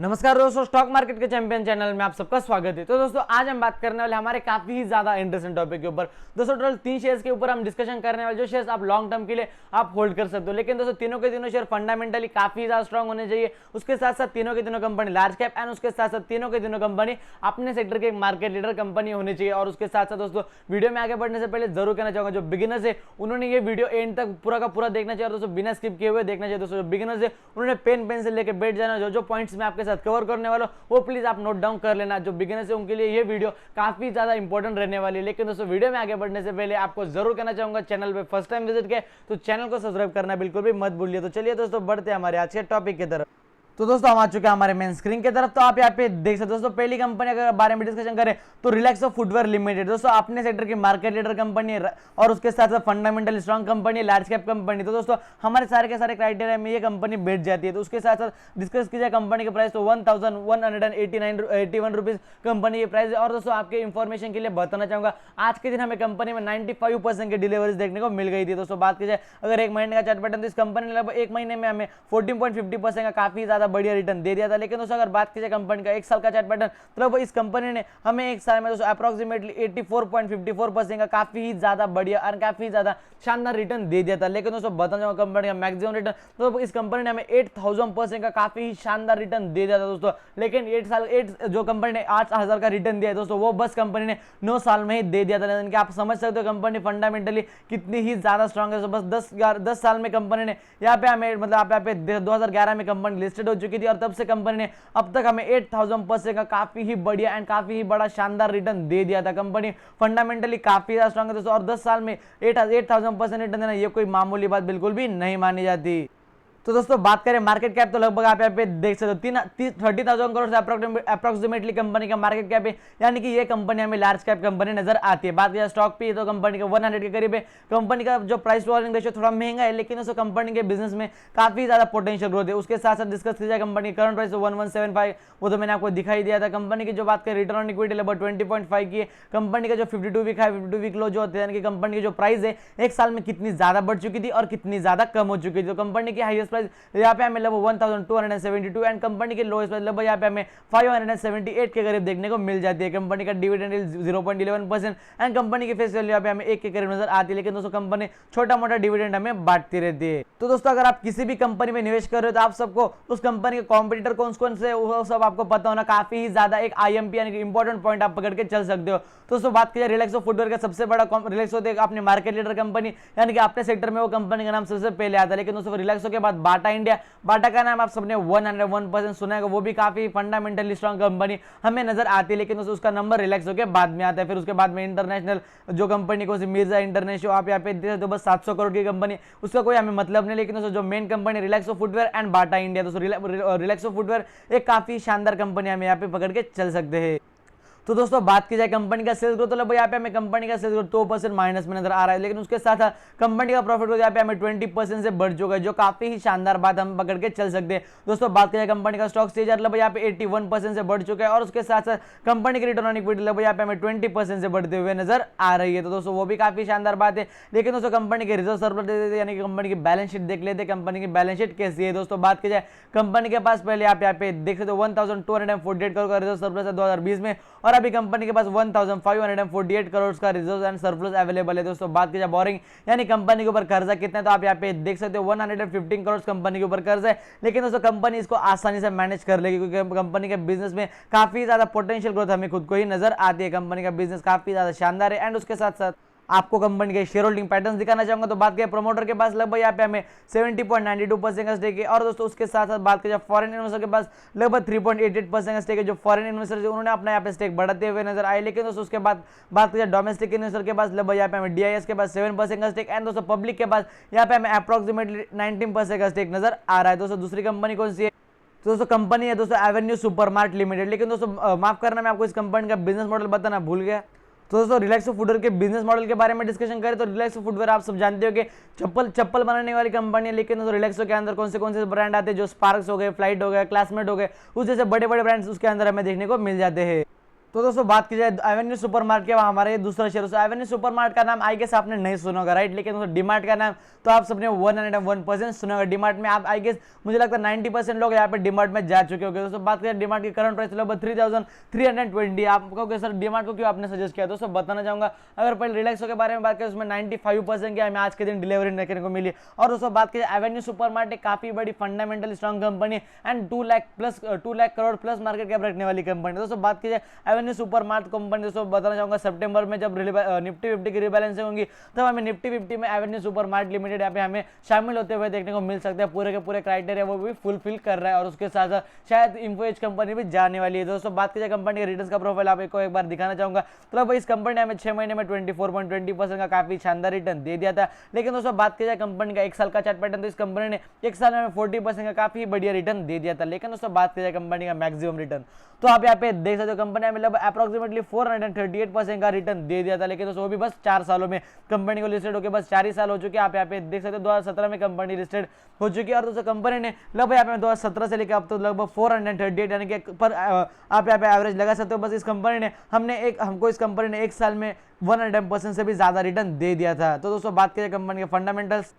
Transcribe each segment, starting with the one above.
नमस्कार दोस्तों, stock market के चैंपियन चैनल में आप सबका स्वागत है। तो दोस्तों आज हम बात करने वाले हमारे काफी ही ज्यादा इंटरेस्टिंग टॉपिक के ऊपर। दोस्तों टोटल 3 शेयर्स के ऊपर हम डिस्कशन करने वाले, जो शेयर्स आप लॉन्ग टर्म के लिए आप होल्ड कर सकते हो। लेकिन दोस्तों तीनों के तीनों शेयर फंडामेंटली काफी ज्यादा स्ट्रॉन्ग होने चाहिए। उसके साथ साथ तीनों के तीनों कंपनी लार्ज कैप एंड उसके साथ साथ तीनों के तीनों कंपनी अपने सेक्टर के मार्केट लीडर कंपनी होनी चाहिए। और उसके साथ साथ दोस्तों वीडियो में आगे बढ़ने से पहले जरूर कहना चाहूंगा, जो बिगिनर्स है उन्होंने ये वीडियो एंड तक पूरा का पूरा देखना चाहिए। और दोस्तों बिना स्किप किए हुए देखना चाहिए। दोस्तों जो बिगिनर्स है उन्होंने पेन पेंसिल लेके बैठ जाना। जो पॉइंट्स में आपके साथ कवर करने वाला वो प्लीज आप नोट डाउन कर लेना। जो बिगिनर्स है उनके लिए ये वीडियो काफी ज्यादा इंपॉर्टेंट रहने वाली है। लेकिन दोस्तों वीडियो में आगे बढ़ने से पहले आपको जरूर कहना चाहूंगा, चैनल पे फर्स्ट टाइम विजिट किया तो चैनल को सब्सक्राइब करना बिल्कुल भी मत भूलिए। तो चलिए दोस्तों बढ़ते हैं हमारे आज के टॉपिक की तरफ। तो दोस्तों हम आ चुके हैं हमारे मेन स्क्रीन की तरफ। तो आप यहाँ पे देख सकते हो दोस्तों, पहली कंपनी अगर बारे में डिस्कशन करें तो रिलैक्सो फुटवेयर लिमिटेड। दोस्तों अपने सेक्टर की मार्केट लीडर कंपनी और उसके साथ साथ fundamentally strong company, large cap company. तो दोस्तों हमारे सारे के सारे क्राइटेरिया में ये कंपनी बैठ जाती है। तो उसके साथ साथ डिस्कस की जाए कंपनी के प्राइस तो 1181 रुपीज कंपनी की प्राइस है। और दोस्तों आपके इन्फॉर्मेशन के लिए बताना चाहूंगा, आज के दिन हमें कंपनी में 95% की डिलीवरीज देखने को मिल गई थी। दोस्तों बात की जाए अगर एक महीने का चार्ट पैटर्न, तो इस कंपनी ने लगभग एक महीने में हमें 14.50% का काफी ज्यादा बढ़िया रिटर्न दे दिया था। लेकिन दोस्तों अगर बात की जाए कंपनी का एक साल का चार्ट पैटर्न, तो इस कंपनी ने हमें एक साल में दोस्तों अप्रोक्सीमेटली 84.54% का काफी ही ज्यादा बढ़िया और काफी ज्यादा शानदार रिटर्न दे दिया था। लेकिन दोस्तों बताना चाहूंगा कंपनी का मैक्सिमम रिटर्न, तो इस कंपनी ने हमें 8000% का काफी ही शानदार रिटर्न दे दिया था दोस्तों। लेकिन 8 जो कंपनी ने 8000 का रिटर्न दिया है दोस्तों, वो बस कंपनी ने 9 साल में ही दे दिया था। लेकिन आप समझ सकते हो कंपनी फंडामेंटली कितनी ही ज्यादा स्ट्रॉन्ग है। बस 10 साल में कंपनी ने यहाँ पे हमें मतलब आप यहाँ पे 2011 में कंपनी लिस्टेड हो चुकी थी और तब से कंपनी ने अब तक हमें 8000% का काफी ही बढ़िया एंड काफी ही बड़ा शानदार रिटर्न दे दिया था। कंपनी फंडामेंटली काफी ज्यादा स्ट्रॉन्ग है दोस्तों। और 10 साल में 8000% रिटर्न देना ये कोई मामूली बात बिल्कुल भी नहीं मानी जाती। तो दोस्तों बात करें मार्केट कैप, तो लगभग आप यहाँ पे देख सकते हो 30,000 करोड़ से अप्रोक्सीमेटली कंपनी का मार्केट कैप है। यानी कि ये कंपनी हमें लार्ज कैप कंपनी नजर आती है। बात करें स्टॉक पे तो कंपनी का 100 के करीब है। कंपनी का जो प्राइस टू अर्निंग रेशियो थोड़ा महंगा है, लेकिन दोस्तों कंपनी के बिजनेस में काफी ज्यादा पोटेंशियल ग्रोथ है। उसके साथ साथ डिस्कस की जाए कंपनी करंट प्राइस 1175, वो तो मैंने आपको दिखाई दिया था। कंपनी की जो बात करें रिटर्न ऑन इक्विटी लगभग 20.5 की है। कंपनी का जो 52 वीक है, 52 वीक लो जो होते हैं, यानी कि कंपनी की जो प्राइस है एक साल में कितनी ज्यादा बढ़ चुकी थी और कितनी ज्यादा कम हो चुकी थी। तो कंपनी की हाईएस्ट प्राइस यहाँ पे हमें लगभग 1272 एंड कंपनी के लोएस्ट प्राइस लगभग यहाँ पे हमें 578 के करीब देखने को मिल जाती है। कंपनी का डिविडेंड 0.11% एंड कंपनी की फेस वैल्यू यहाँ पे हमें 1 के करीब नजर आती है। लेकिन दोस्तों कंपनी छोटा मोटा डिविडेंड हमें बांटती रहती है। तो दोस्तों अगर आप किसी भी कंपनी में निवेश कर रहे हो तो आप सबको उस कंपनी के कॉम्पिटिटर कौन से वो सब आपको पता होना काफी ही ज्यादा एक IMP यानी कि इंपॉर्टेंट पॉइंट आप पकड़ के चल सकते हो। तो दोस्तों बात की जाए रिलैक्सो फुटवेयर का सबसे बड़ा रिलैक्सो अपने मार्केट लीडर कंपनी, यानी कि अपने सेक्टर में वो कंपनी का नाम सबसे पहले आता है। लेकिन दोस्तों रिलैक्सो के बाद बाटा इंडिया, बाटा का नाम आप सबने 101% सुना है, वो भी काफी फंडामेंटली स्ट्रॉन्ग कंपनी हमें नजर आती है। लेकिन उसका नंबर रिलैक्सो के बाद में आता है। फिर उसके बाद में इंटरनेशनल जो कंपनी को मिर्जा इंटरनेशनल, आप यहाँ पे देख सकते हो बस 700 करोड़ की कंपनी, उसका कोई हमें मतलब नहीं। लेकिन जो main company Relaxo footwear and Bata India, दोस्तों रिलैक्सो फुटवेयर एक काफी शानदार कंपनी हमें यहाँ पे पकड़ के चल सकते हैं। तो दोस्तों बात की जाए कंपनी का सेल्स ग्रोथ, तो लगभग यहाँ पे हमें कंपनी का सेल्स ग्रोथ 2% माइनस में नजर आ रहा है। लेकिन उसके साथ कंपनी का प्रॉफिट ग्रोथ यहाँ पे हमें 20% से बढ़ चुका है, जो काफी ही शानदार बात हम पकड़ के चल सकते हैं। दोस्तों बात की जाए कंपनी का स्टॉक स्टेज लगभग यहाँ पे 81% से बढ़ चुका है। और उसके साथ साथ कंपनी की रिटर्न ऑन इक्विटी लगभग यहाँ पे हमें 20% से बढ़ते हुए नजर आ रही है। तो दोस्तों वो भी काफी शानदार बात है। लेकिन दोस्तों कंपनी के रिजर्व सरप्लस यानी कि कंपनी की बैलेंस शीट देख लेते हैं। कंपनी की बैलेंस शीट कैसी है दोस्तों, बात की जाए कंपनी के पास पहले आप यहाँ पे देख सकते हो 1248 करोड़ का रिजर्व सरप्लस है 2020 में, और अभी कंपनी के पास 1548 करोड़ का रिजर्व एंड सरप्लस अवेलेबल है। दोस्तों बात की जाए बोरिंग यानी कंपनी के ऊपर कर्जा कितना है, तो आप यहाँ पे देख सकते हो 115 करोड़ कंपनी के ऊपर कर्ज है। लेकिन दोस्तों कंपनी इसको आसानी से मैनेज कर लेगी, क्योंकि कंपनी के बिजनेस में काफी ज्यादा पोटेंशियल ग्रोथ हमें खुद को ही नजर आती है। कंपनी का बिजनेस काफी ज्यादा शानदार है। एंड उसके साथ साथ आपको कंपनी के शेयर होल्डिंग पैटर्न दिखाना चाहूंगा। तो बात करें प्रमोटर के पास लगभग यहाँ पे हमें 70.92% का स्टेक है। और दोस्तों उसके साथ साथ बात करें फॉरेन इन्वेस्टर के पास लगभग 3.88% का स्टेक है। जो फॉरेन इन्वेस्टर उन्होंने अपना यहाँ पे स्टेक बढ़ाते हुए नजर आए। लेकिन दोस्तों उसके बाद बात करें डोमेस्टिक इन्वेस्टर के पास लगभग यहाँ पे हमें DIS के पास 7% का स्टेक एंड दोस्तों पब्लिक के पास यहाँ पे हमें अप्रोक्सीमेटली 19% का स्टेक नजर आ रहा है। दोस्तों दूसरी कंपनी कौन सी है, तो दोस्तों कंपनी है दोस्तों एवेन्यू सुपरमार्ट लिमिटेड। लेकिन दोस्तों माफ करना, मैं आपको इस कंपनी का बिजनेस मॉडल बताना भूल गया। तो दोस्तों रिलैक्सो फुटवेयर के बिजनेस मॉडल के बारे में डिस्कशन करें तो रिलैक्सो फुटवेयर आप सब जानते हो कि चप्पल बनाने वाली कंपनी है। लेकिन दोस्तों रिलैक्सो के अंदर कौन से ब्रांड आते हैं, जो स्पार्क्स हो गए, फ्लाइट हो गए, क्लासमेट हो गए, उस जैसे बड़े बड़े ब्रांड्स उसके अंदर हमें देखने को मिल जाते हैं। तो दोस्तों बात की जाए एवेन्यू सुपरमार्ट के, हमारे दूसरा शेयर एवेन्यू सुपरमार्ट का नाम आई गेस आपने नहीं सुना होगा, राइट। लेकिन दोस्तों डीमार्ट का नाम तो आप सबने 101% सुना होगा। डीमार्ट में आप आई गेस मुझे लगता है 90% लोग यहाँ पे डीमार्ट में जा चुके होंगे। दोस्तों बात करें डीमार्ट की करंट प्राइस लगभग 3320। आप कहोगे सर डीमार्ट को क्यों आपने सजेस्ट किया, दोस्तों बताना चाहूंगा। अगर पहले रिलैक्सो के बारे में बात करें उसमें 95% की हमें आज के दिन डिलीवरी देखने को मिली। और दोस्तों बात करें एवेन्यू सुपरमार्ट एक काफी बड़ी fundamental strong company and 2 lakh crore plus market cap रखने वाली कंपनी। दोस्तों बात की जाए एवेन्यू सुपरमार्ट कंपनी, दोस्तों बताना चाहूंगा सितंबर में जब निफ्टी 50 की रिबैलेंसिंग होंगी तब हमें निफ्टी 50 में एवेन्यू सुपरमार्ट लिमिटेड यहाँ पे हमें शामिल होते हुए देखने को मिल सकते हैं। पूरे के पूरे क्राइटेरिया वो भी फुलफिल कर रहा है और उसके साथ साथ शायद इन्फो एज कंपनी भी जाने वाली है। दोस्तों बात की जाए कंपनी के रिटर्न्स का प्रोफाइल आपको एक बार दिखाना चाहूंगा। तो इस कंपनी ने हमें 6 महीने में 24.20% का काफी शानदार रिटर्न दे दिया था। लेकिन दोस्तों बात की जाए कंपनी का 1 साल का चार्ट पैटर्न, तो इस कंपनी ने 1 साल में हमें 40% का काफी बढ़िया रिटर्न दे दिया था। लेकिन दोस्तों बात की जाए कंपनी का मैक्सिमम रिटर्न, तो आप यहाँ पे देख सकते हो कंपनी ने मतलब अप्रोक्सीमेटली 438% का रिटर्न दे दिया था। लेकिन दोस्तों वो भी बस 4 सालों में, कंपनी को लिस्टेड होकर बस 4 ही साल हो चुके हैं। आप यहाँ पे देख सकते हो 2017 में कंपनी लिस्टेड हो चुकी है और दोस्तों कंपनी ने लगभग यहाँ पे 2017 से लेकर अब तो लगभग 438 यानी कि पर आप यहाँ पे एवरेज लगा सकते हो। बस इस कंपनी ने हमको इस कंपनी ने 1 साल में 100% से भी ज्यादा रिटर्न दे दिया था। तो दोस्तों बात करें कंपनी के फंडामेंटल्स,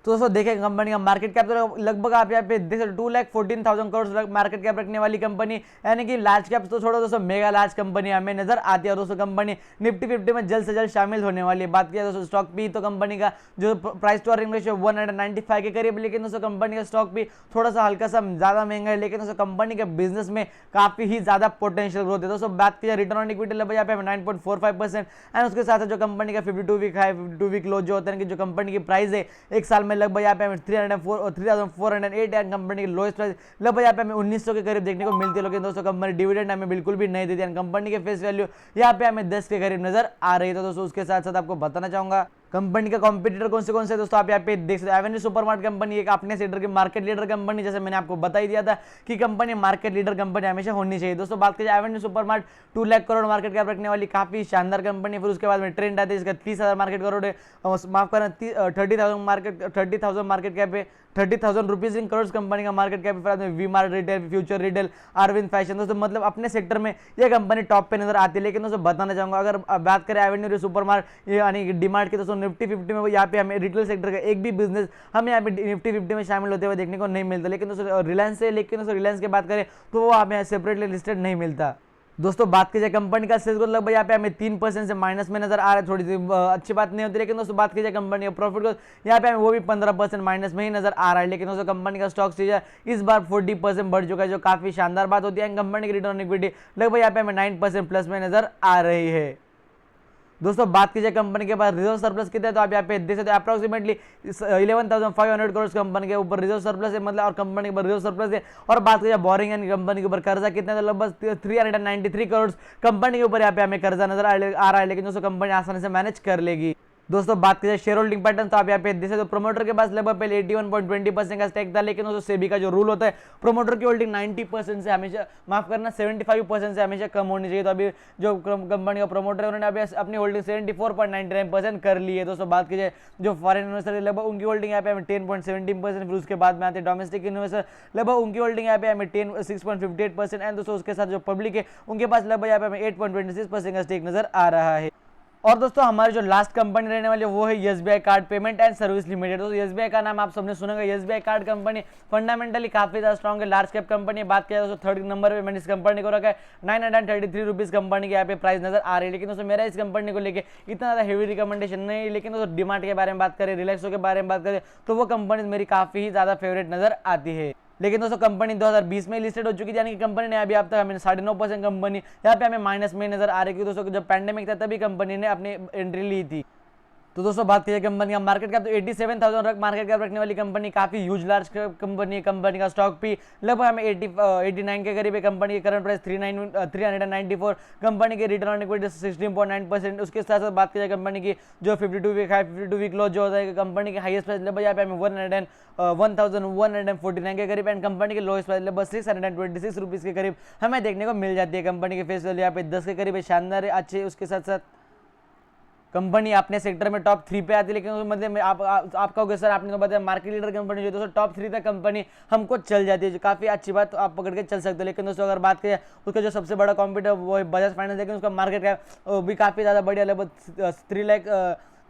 तो दोस्तों देखें कंपनी का मार्केट कैप तो लगभग आप यहाँ पे देख सकते 2,14,000 करोड़ मार्केट कैप रखने वाली कंपनी, यानी कि लार्ज कैप तो छोड़ो दोस्तों मेगा लार्ज कंपनी हमें नजर आती है। और दोस्तों कंपनी निफ्टी 50 में जल्द से जल्द शामिल होने वाली है। बात किया दोस्तों स्टॉक भी, तो कंपनी का जो प्राइस टू अर्निंग रेशियो 195 के करीब। लेकिन दोस्तों कंपनी का स्टॉक भी थोड़ा सा हल्का सा ज्यादा महंगा है। लेकिन दोस्तों कंपनी के बिजनेस में काफी ही ज्यादा पोटेंशियल ग्रोथ है। दोस्तों बात किया रिटर्न ऑन इक्विटी लगभग यहाँ पे 9.45% एंड उसके साथ जो कंपनी का 52 वीक हाई 52 वीक लो जो होता है कि जो कंपनी की प्राइस है 1 साल में लगभग यहाँ पे 3,408 एंड कंपनी की लोएस्ट प्राइस लगभग यहाँ पे हमें 1900 के करीब देखने को मिलती है। लेकिन दोस्तों कंपनी डिविडेंड हमें बिल्कुल भी नहीं देती है। कंपनी के फेस वैल्यू यहाँ पे हमें 10 के करीब नजर आ रही है। तो दोस्तों उसके साथ साथ आपको बताना चाहूंगा कंपनी का कॉम्पिटिटर कौन से दोस्तों आप यहाँ पे देख सकते हैं। एवेन्यू सुपरमार्ट कंपनी एक अपने सेक्टर की मार्केट लीडर कंपनी, जैसे मैंने आपको बता ही दिया था कि कंपनी मार्केट लीडर कंपनी हमेशा होनी चाहिए। दोस्तों बात करें Avenue supermart 2 lakh crore market cap रखने वाली काफी शानदार कंपनी। फिर उसके बाद में ट्रेंड आती है जिसका 30,000 मार्केट करोड़ है, माफ करना 30,000 मार्केट कैप है, 30,000 रुपीज इन करोड़ कंपनी का मार्केट कैप। फिर V Mart retail, future retail, Arvind fashion, दोस्तों मतलब अपने सेक्टर में ये कंपनी टॉप पे नजर आती है। लेकिन दोस्तों बताना चाहूंगा अगर बात करें एवेन्यू सुपरमार्ट यानी डीमार्ट की, दोस्तों निफ्टी 50 में यहाँ पे हमें रिटेल सेक्टर का एक भी बिजनेस हमें यहाँ पे निफ्टी 50 में शामिल होते हुए देखने को नहीं मिलता। लेकिन दोस्तों रिलायंस है, लेकिन दोस्तों रिलायंस की बात करें तो वो हमें सेपरेटली लिस्टेड नहीं मिलता। दोस्तों बात की जाए कंपनी का सेल्स ग्रोथ लगभग यहाँ पे हमें 3% से माइनस में नजर आ रहा है, थोड़ी सी अच्छी बात नहीं होती। लेकिन दोस्तों बात की जाए कंपनी का प्रॉफिट ग्रोथ यहाँ पे हमें वो भी 15% माइनस में ही नजर आ रहा है। लेकिन दोस्तों कंपनी का स्टॉक सीजर इस बार 40% बढ़ चुका है, जो काफी शानदार बात होती है। कंपनी की रिटर्न ऑन इक्विटी लगभग यहाँ पे हमें 9% प्लस में नजर आ रही है। दोस्तों बात कीजिए कंपनी के पास रिजर्व सरप्लस कितना है, तो आप यहाँ पे देख सकते हैं अप्रोक्सीमेटली 11,500 करोड़ कंपनी के ऊपर रिजर्व सरप्लस है, मतलब और कंपनी के ऊपर रिजर्व सरप्लस है। और बात कीजिए बोरिंग एंड कंपनी के ऊपर कर्जा कितना है, तो लगभग 393 करोड़ कंपनी के ऊपर यहाँ पे हमें कर्जा नजर आ रहा है। लेकिन दोस्तों कंपनी आसानी से मैनेज कर लेगी। दोस्तों बात करें शेयर होल्डिंग पैटर्न, तो आप यहाँ पे देख सकते हो प्रोमोटर के पास लगभग पहले 81.20% का स्टेक था। लेकिन दोस्तों सेबी का जो रूल होता है प्रोमोटर की होल्डिंग 90% से हमेशा, माफ करना 75% से हमेशा कम होनी चाहिए। तो अभी जो कंपनी का प्रोमोटर है उन्होंने अभी अपनी होल्डिंग 74.99% कर ली है। दोस्तों बात कीजिए जो फॉरेन इन्वेस्टर है लगभग उनकी होल्डिंग यहाँ पे हमें 10.17%, फिर उसके बाद में आते हैं डोमेस्टिक इन्वेस्टर लगभग उनकी होल्डिंग यहाँ पे हमें 6.58% एंड दोस्तों उसके साथ जो पब्लिक है उनके पास लगभग यहाँ पे हमें 8.26% का स्टेक नजर आ रहा है। और दोस्तों हमारी जो लास्ट कंपनी रहने वाली है वो है SBI card payment and service limited. दोस्तों एसबीआई का नाम आप सबने सुना होगा। एसबीआई कार्ड कंपनी फंडामेंटली काफी ज्यादा स्ट्रॉन्ग है, लार्ज कैप कंपनी है। बात किया दोस्तों 3rd नंबर पे मैंने इस कंपनी को रखा है, 933 रुपीज कंपनी की यहाँ पे प्राइस नजर आ रही है। लेकिन दोस्तों मेरा इस कंपनी को लेकर इतना ज्यादा हेवी रिकमेंडेशन नहीं है। लेकिन दोस्तों डीमार्ट के बारे में बात करें, रिलैक्सो के बारे में बात करें, तो वो कंपनी मेरी काफी ही ज्यादा फेवरेट नजर आती है। लेकिन दोस्तों कंपनी 2020 में लिस्टेड हो चुकी थी, यानी कि कंपनी ने अभी अब तक हमें 9.5% कंपनी यहाँ पे हमें माइनस में नजर आ रही है। दोस्तों जब पैंडेमिक था तभी कंपनी ने अपनी एंट्री ली थी। तो दोस्तों बात कीजिए कंपनी का मार्केट कैप, तो 87,000 मार्केट कैप रखने वाली कंपनी काफी ह्यूज लार्ज कंपनी है। कंपनी का स्टॉक भी लगभग हमें 89 के करीब है। कंपनी की करंट प्राइस 394, कंपनी की रिटर्न ऑन इक्विटी 16.9%। उसके साथ साथ बात की जाए कंपनी की जो 52 वीक हाई 52 वीक लो जो होता है, कंपनी की हाईएस्ट प्राइस लगभग यहाँ पे हमें 1,149 के करीब एंड कंपनी की लोएस्ट प्राइस लगभग 626 रुपीज के करीब हमें देखने को मिल जाती है। कंपनी के फेस वैल्यू यहाँ पे 10 के करीब है, शानदार है, अच्छे। उसके साथ साथ कंपनी अपने सेक्टर में टॉप 3 पे आती है, लेकिन उस मतलब में आप कहोगे सर आपने तो बताया मार्केट लीडर कंपनी जो दोस्तों टॉप 3 तक कंपनी हमको चल जाती है, जो काफ़ी अच्छी बात, तो आप पकड़ के चल सकते हो। लेकिन दोस्तों अगर बात करें उसका जो सबसे बड़ा कॉम्पिटिटर वो है बजाज फाइनेंस, लेकिन उसका मार्केट कैप भी काफ़ी ज़्यादा बढ़िया, लगभग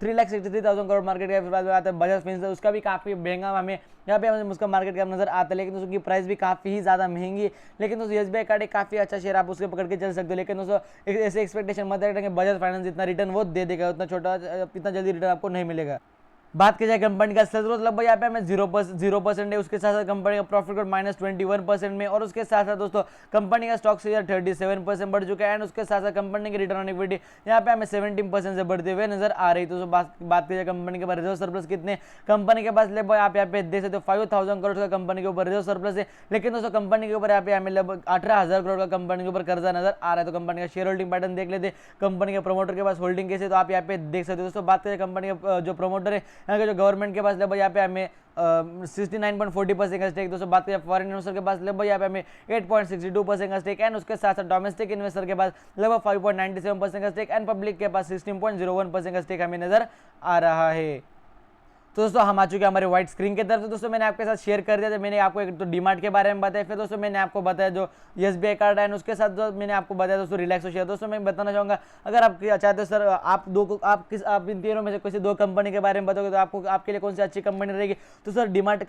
3,63,000 करोड़ मार्केट कैप आता है। बजाज फाइनेंस उसका भी काफ़ी महंगा हमें यहाँ पे उसका मार्केट कैप नजर आता है, लेकिन उसकी प्राइस भी काफ़ी ही ज़्यादा महंगी है। लेकिन दोस्तों एसबीआई कार्ड एक काफ़ी अच्छा शेयर, आप उसके पकड़ के चल सकते हो। लेकिन दोस्तों ऐसे एक्सपेक्टेशन मत रखें बजाज फाइनेंस इतना रिटर्न वो दे देगा, उतना छोटा इतना जल्दी रिटर्न आपको नहीं मिलेगा। बात की जाए कंपनी का सेल्स ग्रोथ लगभग यहाँ पे हमें 0% है, उसके साथ साथ कंपनी का प्रॉफिट ग्रोथ -21% में, और उसके साथ साथ दोस्तों कंपनी का स्टॉक शेयर 37% बढ़ चुका है, एंड उसके साथ साथ कंपनी की रिटर्न ऑन इक्विटी यहाँ पे हमें 17% से बढ़ते हुए नजर आ रही। तो बात की जाए कंपनी के पास रिजर्व सरप्लस कितने, कंपनी के पास लगभग आप यहाँ पे देख सकते हो 5,000 करोड़ का कंपनी के ऊपर रिजर्व सरप्लस है। लेकिन दोस्तों कंपनी के ऊपर यहाँ पे हमें लगभग 18,000 करोड़ का कंपनी के ऊपर कर्जा नजर आ रहा है। तो कंपनी का शेयर होल्डिंग पैटर्न देख लेते, कंपनी के प्रमोटर के पास होल्डिंग कैसे, तो आप यहाँ पे देख सकते हो। दोस्तों बात करें कंपनी का जो प्रमोटर है यहाँ के जो गवर्नमेंट के पास लगभग यहाँ पे हमें 69.40% का स्टेक। दोस्तों बात करें फॉरेन इन्वेस्टर के पास लगभग यहाँ पे हमें 8.62% का स्टेक, एंड उसके साथ साथ डोमेस्टिक इन्वेस्टर के पास लगभग 5.97% का स्टेक, एंड पब्लिक के पास 16.01% का स्टेक हमें नजर आ रहा है। तो दोस्तों हम आ चुके हैं हमारे व्हाइट स्क्रीन की तरफ। तो दोस्तों मैंने आपके साथ शेयर कर दिया था, मैंने आपको एक तो डीमार्ट के बारे में बताया, फिर दोस्तों मैंने आपको बताया जो एसबीआई कार्ड है, उसके साथ जो मैंने आपको बताया दोस्तों रिलैक्सो शेयर। दोस्तों मैं बताना चाहूँगा अगर आप चाहते हो सर आप इन तीनों में से किसी 2 कंपनी के बारे में बताओगे तो आपको आपके लिए कौन सी अच्छी कंपनी रहेगी, तो sir DMart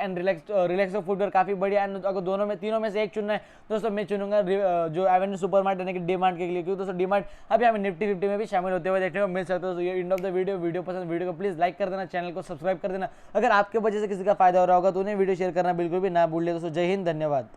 and Relaxo footwear काफ़ी बढ़िया, एंड अगर तीनों में से एक चुनना है दोस्तों मैं चुनूंगा जो एवेन्यू सुपरमार्ट यानी कि डीमार्ट के लिए, क्योंकि दोस्तों डीमार्ट अभी हमें निफ्टी 50 में भी शामिल होते हुए देखने को मिल सकते हो। तो ये एंड ऑफ द वीडियो पसंद वीडियो को प्लीज़ लाइक कर देना, चैनल को सब्सक्राइब कर देना। अगर आपके वजह से किसी का फायदा हो रहा होगा तो उन्हें वीडियो शेयर करना बिल्कुल भी ना भूलिए। दोस्तों जय हिंद, धन्यवाद।